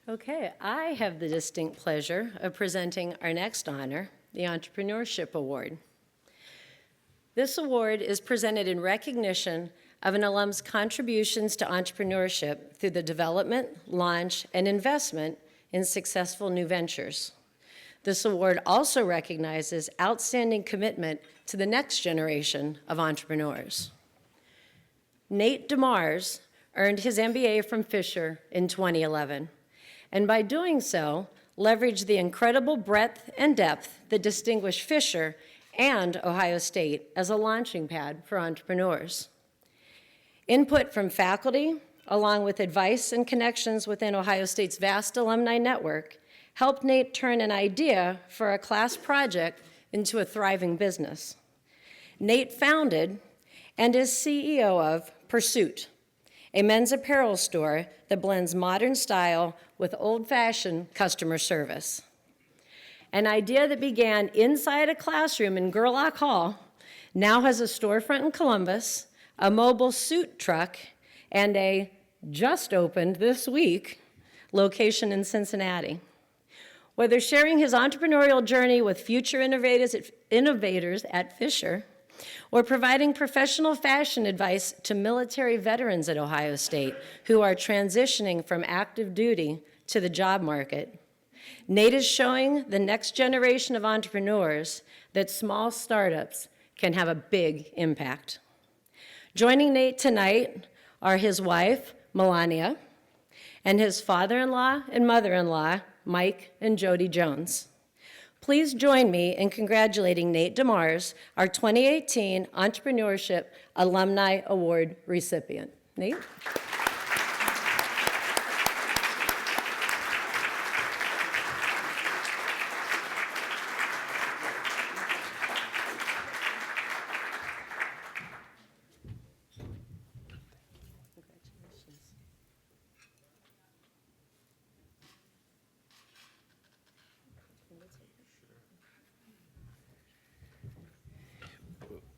Okay, I have the distinct pleasure of presenting our next honor, the Entrepreneurship Award. This award is presented in recognition of an alum's contributions to entrepreneurship through the development, launch, and investment in successful new ventures. This award also recognizes outstanding commitment to the next generation of entrepreneurs. Nate DeMars earned his MBA from Fisher in 2011, and by doing so, leveraged the incredible breadth and depth that distinguish Fisher and Ohio State as a launching pad for entrepreneurs. Input from faculty, along with advice and connections within Ohio State's vast alumni network, helped Nate turn an idea for a class project into a thriving business. Nate founded and is CEO of Pursuit, a men's apparel store that blends modern style with old-fashioned customer service. An idea that began inside a classroom in Gerlach Hall now has a storefront in Columbus, a mobile suit truck, and a just opened this week location in Cincinnati. Whether sharing his entrepreneurial journey with future innovators at Fisher, or providing professional fashion advice to military veterans at Ohio State who are transitioning from active duty to the job market, Nate is showing the next generation of entrepreneurs that small startups can have a big impact. Joining Nate tonight are his wife, Melania, and his father-in-law and mother-in-law, Mike and Jody Jones. Please join me in congratulating Nate DeMars, our 2018 Entrepreneurship Alumni Award recipient. Nate?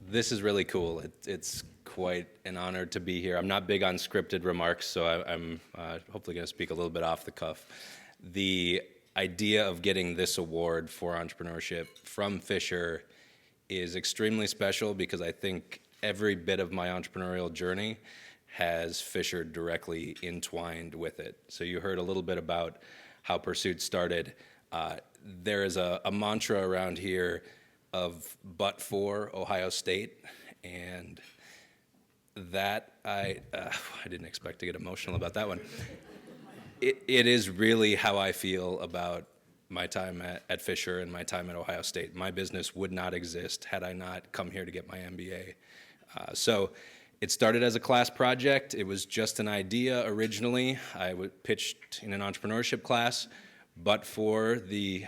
This is really cool. It's quite an honor to be here. I'm not big on scripted remarks, so I'm hopefully going to speak a little bit off the cuff. The idea of getting this award for entrepreneurship from Fisher is extremely special because I think every bit of my entrepreneurial journey has Fisher directly entwined with it. So you heard a little bit about how Pursuit started. There is a mantra around here of but for Ohio State, and that I didn't expect to get emotional about that one. It is really how I feel about my time at Fisher and my time at Ohio State. My business would not exist had I not come here to get my MBA. So it started as a class project. It was just an idea originally. I pitched in an entrepreneurship class, but for the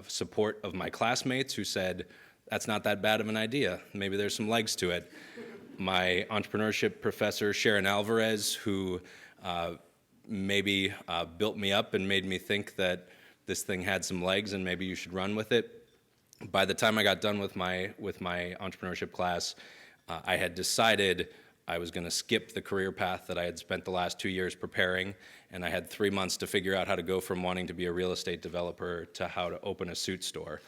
support of my classmates who said, that's not that bad of an idea. Maybe there's some legs to it. My entrepreneurship professor, Sharon Alvarez, who maybe built me up and made me think that this thing had some legs and maybe you should run with it. By the time I got done with my entrepreneurship class, I had decided I was going to skip the career path that I had spent the last 2 years preparing, and I had 3 months to figure out how to go from wanting to be a real estate developer to how to open a suit store.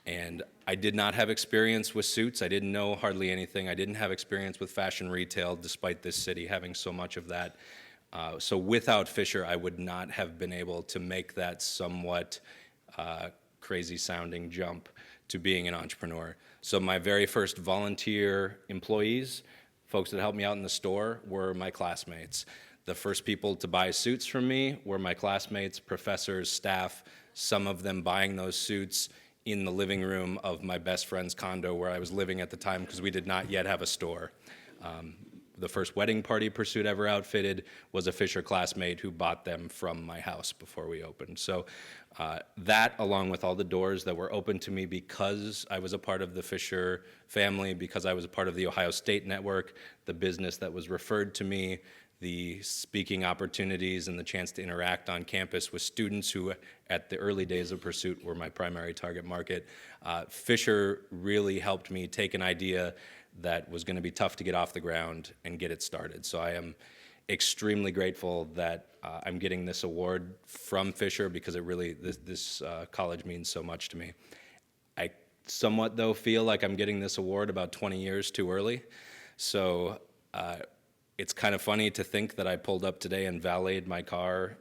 And I did not have experience with suits. I didn't know hardly anything. I didn't have experience with fashion retail, despite this city having so much of that. So without Fisher, I would not have been able to make that somewhat crazy-sounding jump to being an entrepreneur. So my very first volunteer employees, folks that helped me out in the store, were my classmates. The first people to buy suits from me were my classmates, professors, staff, some of them buying those suits in the living room of my best friend's condo where I was living at the time because we did not yet have a store. The first wedding party Pursuit ever outfitted was a Fisher classmate who bought them from my house before we opened. So that, along with all the doors that were open to me because I was a part of the Fisher family, because I was a part of the Ohio State network, the business that was referred to me, the speaking opportunities and the chance to interact on campus with students who at the early days of Pursuit were my primary target market. Fisher really helped me take an idea that was going to be tough to get off the ground and get it started. So I am extremely grateful that I'm getting this award from Fisher because it really, this college means so much to me. I somewhat, though, feel like I'm getting this award about 20 years too early. So it's kind of funny to think that I pulled up today and valeted my car,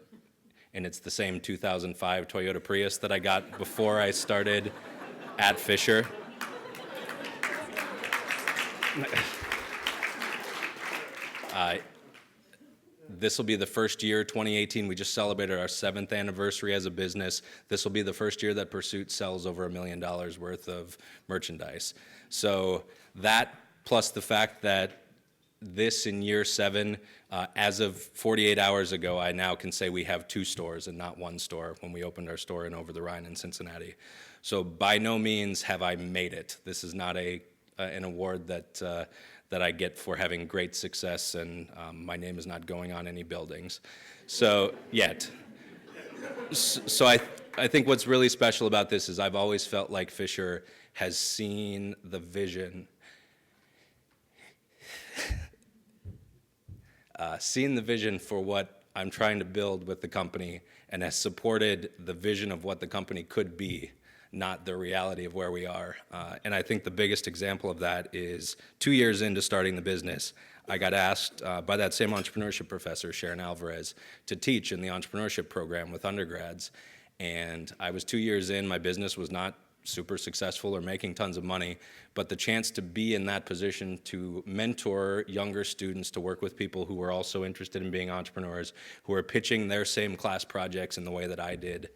and it's the same 2005 Toyota Prius that I got before I started at Fisher. This will be the first year, 2018, we just celebrated our 7th anniversary as a business. This will be the first year that Pursuit sells over $1 million worth of merchandise. So that, plus the fact that this in year 7, as of 48 hours ago, I now can say we have 2 stores and not 1 store when we opened our store in Over the Rhine in Cincinnati. So by no means have I made it. This is not an award that I get for having great success, and my name is not going on any buildings. So, yet. So I think what's really special about this is I've always felt like Fisher has seen the vision, for what I'm trying to build with the company, and has supported the vision of what the company could be, not the reality of where we are. And I think the biggest example of that is 2 years into starting the business, I got asked by that same entrepreneurship professor, Sharon Alvarez, to teach in the entrepreneurship program with undergrads. And I was 2 years in, my business was not super successful or making tons of money, but the chance to be in that position to mentor younger students, to work with people who were also interested in being entrepreneurs, who were pitching their same class projects in the way that I did,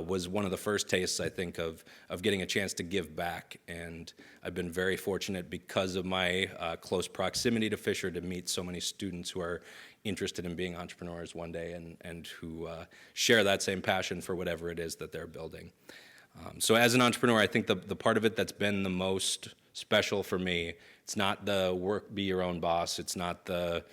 was one of the first tastes, I think, of getting a chance to give back. And I've been very fortunate because of my close proximity to Fisher to meet so many students who are interested in being entrepreneurs one day and who share that same passion for whatever it is that they're building. So as an entrepreneur, I think the part of it that's been the most special for me, it's not the work, be your own boss. It's not the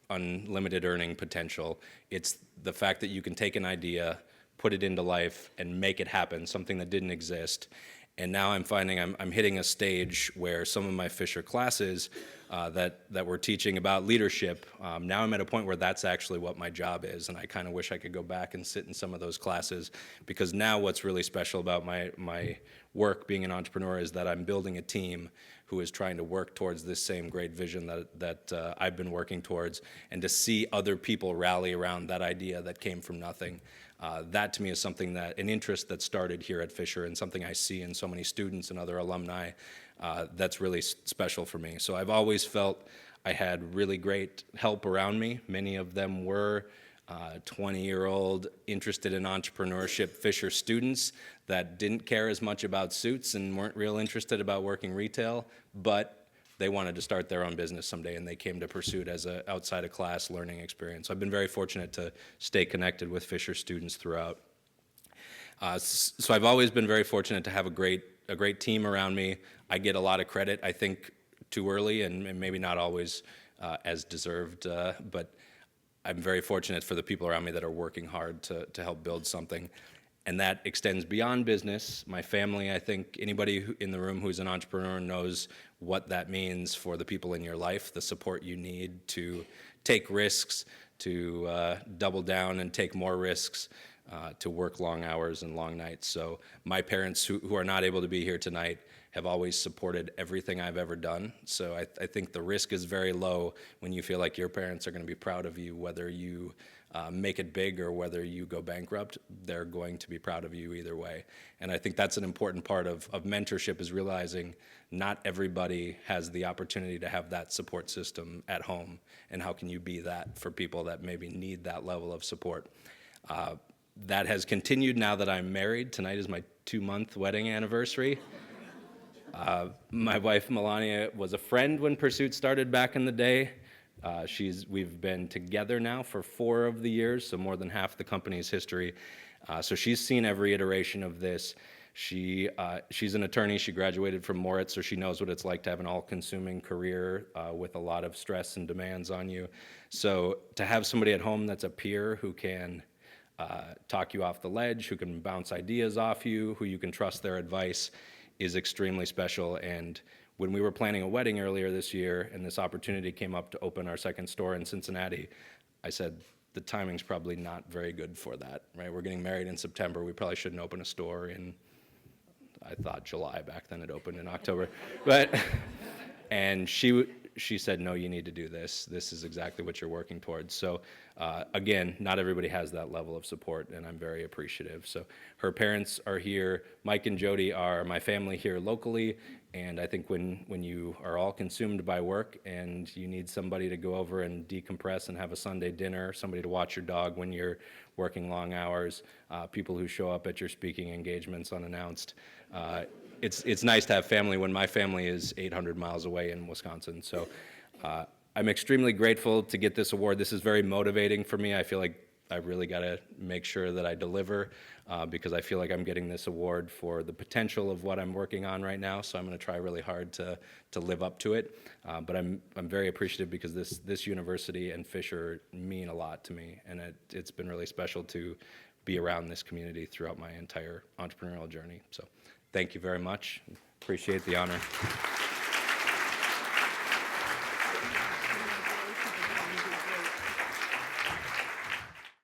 unlimited earning potential. It's the fact that you can take an idea, put it into life, and make it happen, something that didn't exist. And now I'm finding I'm hitting a stage where some of my Fisher classes that we're teaching about leadership, now I'm at a point where that's actually what my job is, and I kind of wish I could go back and sit in some of those classes, because now what's really special about my work being an entrepreneur is that I'm building a team who is trying to work towards this same great vision that I've been working towards, and to see other people rally around that idea that came from nothing. That to me is something an interest that started here at Fisher, and something I see in so many students and other alumni that's really special for me. So I've always felt I had really great help around me. Many of them were 20-year-old interested in entrepreneurship Fisher students that didn't care as much about suits and weren't real interested about working retail, but they wanted to start their own business someday, and they came to Pursuit as an outside-of-class learning experience. So I've been very fortunate to stay connected with Fisher students throughout. So I've always been very fortunate to have a great team around me. I get a lot of credit, I think, too early, and maybe not always as deserved, but I'm very fortunate for the people around me that are working hard to help build something. And that extends beyond business. My family, I think anybody in the room who's an entrepreneur knows what that means for the people in your life, the support you need to take risks, to double down and take more risks, to work long hours and long nights. So my parents, who are not able to be here tonight, have always supported everything I've ever done. So I think the risk is very low when you feel like your parents are going to be proud of you, whether you make it big or whether you go bankrupt. They're going to be proud of you either way. And I think that's an important part of mentorship, is realizing not everybody has the opportunity to have that support system at home. And how can you be that for people that maybe need that level of support? That has continued now that I'm married. Tonight is my 2-month wedding anniversary. My wife, Melania, was a friend when Pursuit started back in the day. We've been together now for 4 of the years, so more than half the company's history. So she's seen every iteration of this. She's an attorney. She graduated from Moritz, so she knows what it's like to have an all-consuming career with a lot of stress and demands on you. So to have somebody at home that's a peer who can talk you off the ledge, who can bounce ideas off you, who you can trust their advice, is extremely special. And when we were planning a wedding earlier this year and this opportunity came up to open our second store in Cincinnati, I said, the timing's probably not very good for that, right? We're getting married in September. We probably shouldn't open a store in, I thought July, back then it opened in October. And she said, no, you need to do this. This is exactly what you're working towards. So again, not everybody has that level of support, and I'm very appreciative. So her parents are here. Mike and Jody are my family here locally, and I think when you are all consumed by work and you need somebody to go over and decompress and have a Sunday dinner, somebody to watch your dog when you're working long hours, people who show up at your speaking engagements unannounced, it's nice to have family when my family is 800 miles away in Wisconsin. So I'm extremely grateful to get this award. This is very motivating for me. I feel like I really got to make sure that I deliver because I feel like I'm getting this award for the potential of what I'm working on right now. So I'm going to try really hard to live up to it. But I'm very appreciative because this university and Fisher mean a lot to me, and it's been really special to be around this community throughout my entire entrepreneurial journey. So thank you very much. Appreciate the honor.